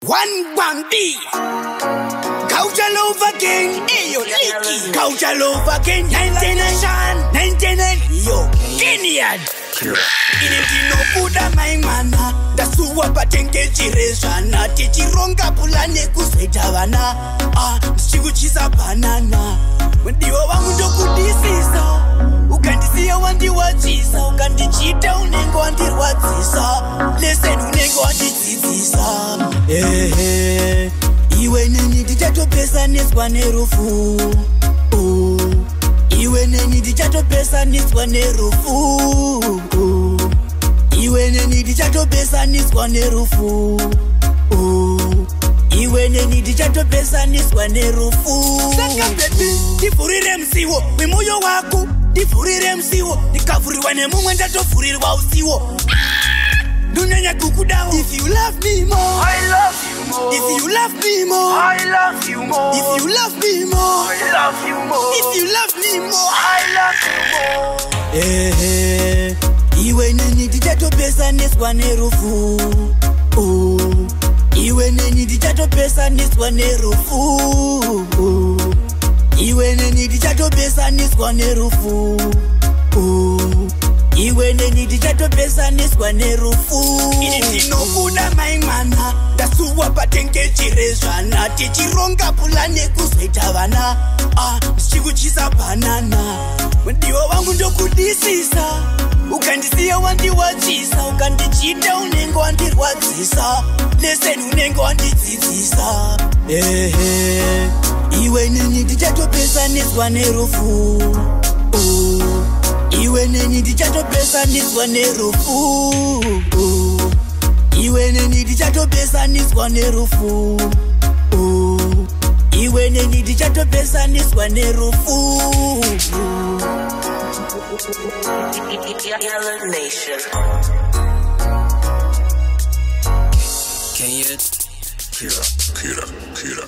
One Bambi. Culture love again. Yo, Licky. Culture love again. 99. Yo, Kenyard. Love-Ndinokuda mwana. Dasuwa patenge chirezvana. Tichironga pulane kuzoita vana. Ndichikuchisa banana. Ndiwo wangu ndokudisisa. Ukandisiya wandiwadzisa. Ukandichita unenge wandirwadzisa. Listen unenge wandidzidzisa. Iwe neni ndichatopesaniswa nerufu. Iwe neni ndichatopesaniswa nerufu. Iwe neni ndichatopesaniswa nerufu. Iwe neni ndichatopesaniswa nerufu. Saka baby, ndivhurire msiwo wemoyo wako. Ndivhurire msiwo, ndikavhurirwa nemumwe ndatofurirwa usiwo. Dunanya kukudawo. If you love me more, I love you more. If you love me more, I love you more. If you love me more, I love you more. If you love me more, I love you more. Iwe neni ndichatopesaniswa nerufu. Iwe neni ndichatopesaniswa nerufu. Iwe neni ndichatopesaniswa nerufu. Iwe neni ndichatopesaniswa nerufu. Ndinokuda mwana. Dasuwa patenge chirezvana. Tichironga pulane kuzoita vana. Ndichikuchisa banana. Ndiwo wangu ndokudisisa. Ukandisiya wandiwadzisa. Ukandichita unenge wandirwadzisa. Listen unenge wandidzidzisa. Iwe neni ndichatopesaniswa nerufu. Iwe neni ndichatopesaniswa nerufu. Iwe neni ndichatopesaniswa nerufu. Iwe neni ndichatopesaniswa nerufu. Yalanation. Kenyard. Kira.